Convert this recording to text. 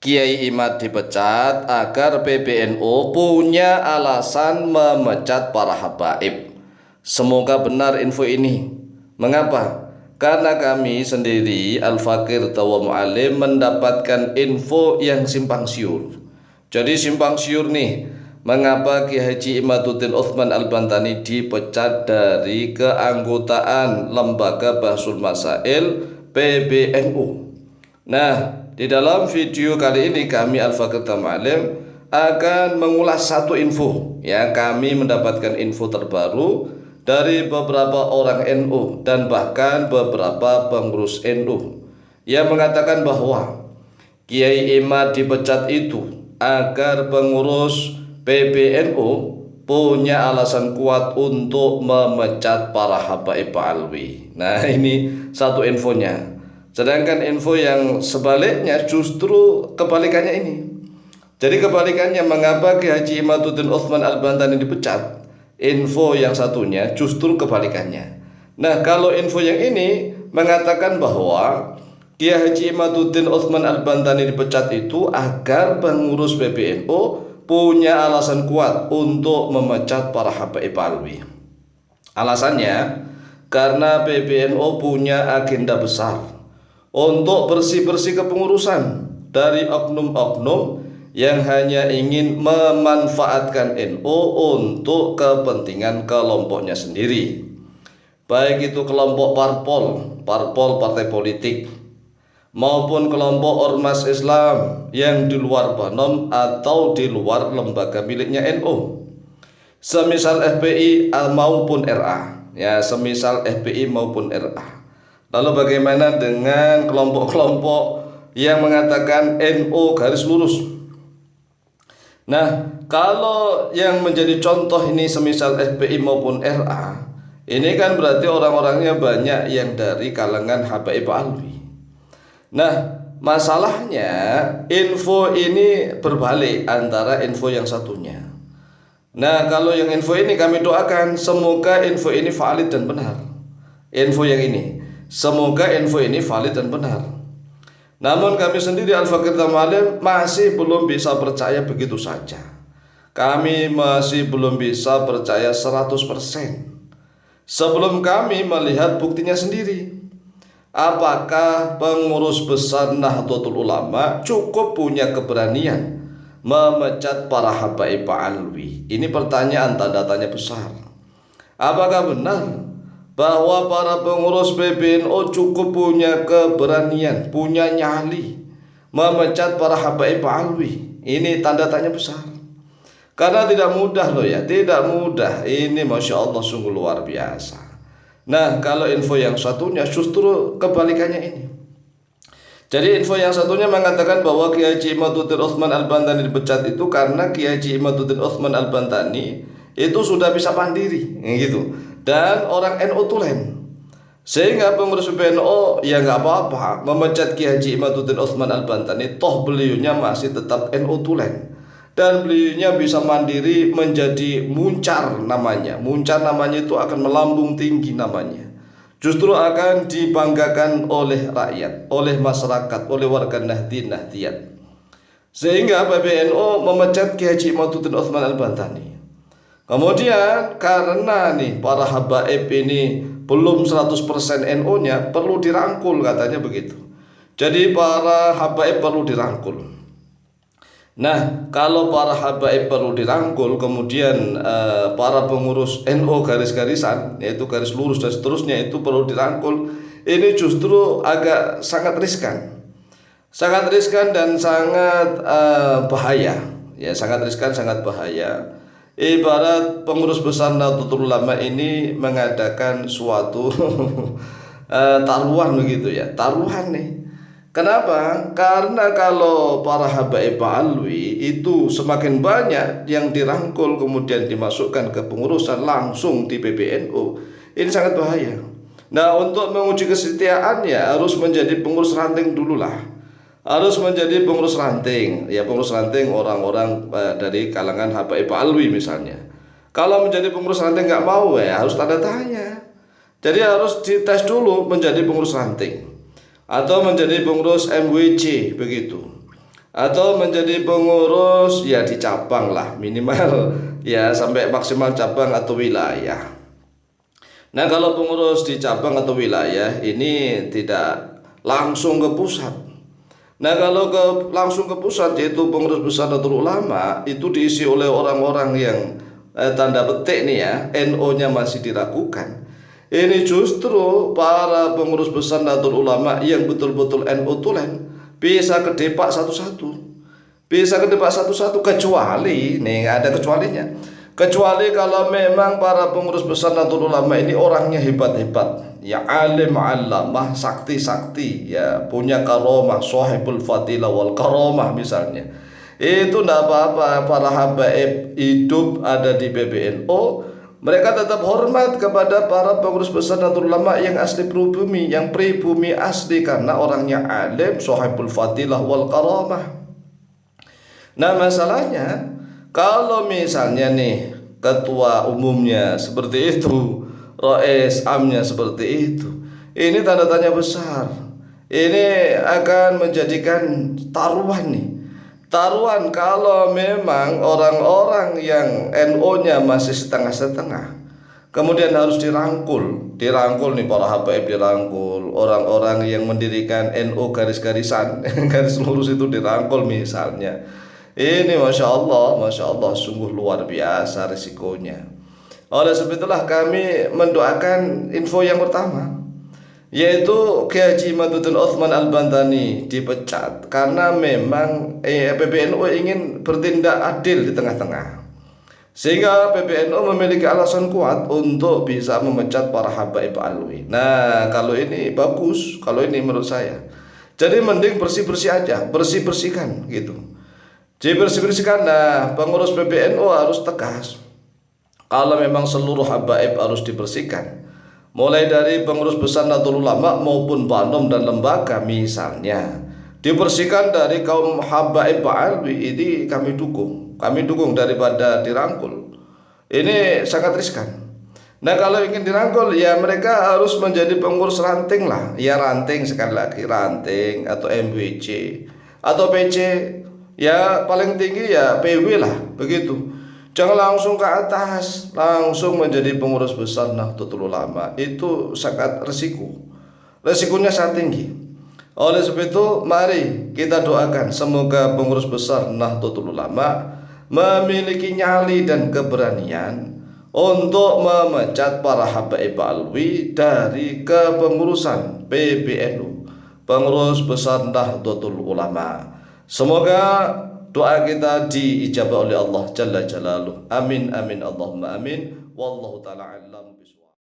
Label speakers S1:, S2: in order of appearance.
S1: Kiai Imad dipecat agar PBNU punya alasan memecat para habaib. Semoga benar info ini. Mengapa? Karena kami sendiri Al-Fakir Tawa Mu'alim mendapatkan info yang simpang siur. Jadi simpang siur nih, mengapa Kiai Haji Imaduddin Utsman Al-Bantani dipecat dari keanggotaan Lembaga Bahsul Masail PBNU. Nah, di dalam video kali ini kami Al-Fakir Tawa Mu'alim akan mengulas satu info yang kami mendapatkan info terbaru dari beberapa orang NU dan bahkan beberapa pengurus NU yang mengatakan bahwa Kiai Imad dipecat itu agar pengurus PBNU punya alasan kuat untuk memecat para habaib Alwi. Nah, ini satu infonya. Sedangkan info yang sebaliknya justru kebalikannya ini. Jadi kebalikannya, mengapa Kiai Haji Imaduddin Utsman Al-Bantani dipecat? Info yang satunya justru kebalikannya. Nah, kalau info yang ini mengatakan bahwa Kiai Haji Imaduddin Utsman Al-Bantani dipecat itu agar pengurus PBNU punya alasan kuat untuk memecat para habaib Alwi. Alasannya karena PBNU punya agenda besar untuk bersih-bersih kepengurusan dari oknum-oknum yang hanya ingin memanfaatkan NU untuk kepentingan kelompoknya sendiri, baik itu kelompok parpol partai politik, maupun kelompok ormas Islam yang di luar Banom atau di luar lembaga miliknya NU, semisal FPI maupun RA, ya, semisal FPI maupun RA. Lalu bagaimana dengan kelompok-kelompok yang mengatakan NU garis lurus? Nah, kalau yang menjadi contoh ini semisal FPI maupun RA, ini kan berarti orang-orangnya banyak yang dari kalangan habaib Alwi. Nah, masalahnya info ini berbalik antara info yang satunya. Nah, kalau yang info ini kami doakan semoga info ini valid dan benar. Info yang ini, semoga info ini valid dan benar. Namun kami sendiri Al-Fakir Tawa Mu'alim masih belum bisa percaya begitu saja. Kami masih belum bisa percaya 100% sebelum kami melihat buktinya sendiri. Apakah pengurus besar Nahdlatul Ulama cukup punya keberanian memecat para habaib Alwi? Ini pertanyaan tanda tanya besar. Apakah benar bahwa para pengurus PBNU cukup punya keberanian, punya nyali memecat para habaib Alwi? Ini tanda tanya besar. Karena tidak mudah loh ya, tidak mudah. Ini Masya Allah sungguh luar biasa. Nah, kalau info yang satunya justru kebalikannya ini. Jadi info yang satunya mengatakan bahwa Kiai Haji Imaduddin Utsman Al-Bantani dipecat itu karena Kiai Haji Imaduddin Utsman Al-Bantani itu sudah bisa mandiri, gitu. Dan orang NU tulen, sehingga pengurus PBNU ya nggak apa-apa memecat Kiai Haji Imaduddin Utsman Al-Bantani, toh beliaunya masih tetap NU tulen dan beliaunya bisa mandiri menjadi muncar namanya. Muncar namanya itu akan melambung tinggi namanya, justru akan dibanggakan oleh rakyat, oleh masyarakat, oleh warga Nahdliyat. Sehingga PBNU memecat Kiai Haji Imaduddin Utsman Al-Bantani. Kemudian karena nih para habaib ini belum 100% NU-nya, perlu dirangkul katanya begitu. Jadi para habaib perlu dirangkul. Nah, kalau para habaib perlu dirangkul, kemudian para pengurus NU garis-garisan, yaitu garis lurus dan seterusnya itu perlu dirangkul. Ini justru agak sangat riskan. Sangat riskan dan sangat bahaya. Ya, sangat riskan, sangat bahaya. Ibarat pengurus besar Nahdlatul Ulama ini mengadakan suatu taruhan begitu ya, taruhan nih. Kenapa? Karena kalau para habaib Alwi itu semakin banyak yang dirangkul kemudian dimasukkan ke pengurusan langsung di PBNU, ini sangat bahaya. Nah, untuk menguji kesetiaannya harus menjadi pengurus ranting dulu lah. Harus menjadi pengurus ranting, ya, pengurus ranting orang-orang dari kalangan habaib Alwi misalnya. Kalau menjadi pengurus ranting nggak mau, ya harus tanda tanya. Jadi harus dites dulu menjadi pengurus ranting atau menjadi pengurus MWC begitu. atau menjadi pengurus ya di cabang lah minimal ya sampai maksimal cabang atau wilayah. Nah, kalau pengurus di cabang atau wilayah ini tidak langsung ke pusat. Nah, kalau langsung ke pusat yaitu pengurus besar Nahdlatul Ulama itu diisi oleh orang-orang yang tanda petik nih ya, NO-nya masih diragukan. Ini justru para pengurus besar Nahdlatul Ulama yang betul-betul NO tulen bisa kedepak satu-satu. Bisa kedepak satu-satu kecuali nih ada kecualinya. Kecuali kalau memang para pengurus besar Nahdlatul Ulama ini orangnya hebat-hebat, ya alim alamah, sakti-sakti, ya punya karomah, sahibul fadilah wal karomah misalnya. Itu tidak apa-apa, para habaib hidup ada di PBNU, mereka tetap hormat kepada para pengurus besar Nahdlatul Ulama yang asli pribumi, yang pribumi asli karena orangnya alim, sahibul fadilah wal karomah. Nah, masalahnya kalau misalnya nih ketua umumnya seperti itu, rois amnya seperti itu, ini tanda tanya besar. Ini akan menjadikan taruhan nih. Taruhan kalau memang orang-orang yang NO-nya masih setengah-setengah, kemudian harus dirangkul nih para habaib dirangkul, orang-orang yang mendirikan NO garis-garisan, garis lurus itu dirangkul misalnya. Ini Masya Allah sungguh luar biasa risikonya. Oleh sebab itulah kami mendoakan info yang pertama, yaitu Kiai Haji Maduddin Utsman Al-Bantani dipecat karena memang PBNU ingin bertindak adil di tengah-tengah, sehingga PBNU memiliki alasan kuat untuk bisa memecat para habaib alwi. Nah, kalau ini bagus, kalau ini menurut saya. Jadi mending bersih-bersih aja, bersih-bersihkan gitu. Dibersih-bersihkan. Nah, pengurus PBNU harus tegas. Kalau memang seluruh habaib harus dibersihkan, mulai dari pengurus besar Nahdlatul Ulama maupun panom dan lembaga misalnya, dibersihkan dari kaum habaib alwi ini kami dukung daripada dirangkul. Ini sangat riskan. Nah, kalau ingin dirangkul ya mereka harus menjadi pengurus ranting lah, ya ranting, sekali lagi ranting atau MWC atau PC. Ya paling tinggi ya PW lah begitu. Jangan langsung ke atas, langsung menjadi pengurus besar Nahdlatul Ulama. Itu sangat resikonya sangat tinggi. Oleh sebab itu mari kita doakan semoga pengurus besar Nahdlatul Ulama memiliki nyali dan keberanian untuk memecat para habaib alwi dari kepengurusan PBNU, pengurus besar Nahdlatul Ulama. Semoga doa kita diijabah oleh Allah Jalla Jalaluh. Amin amin Allahumma amin. Wallahu ta'ala alam.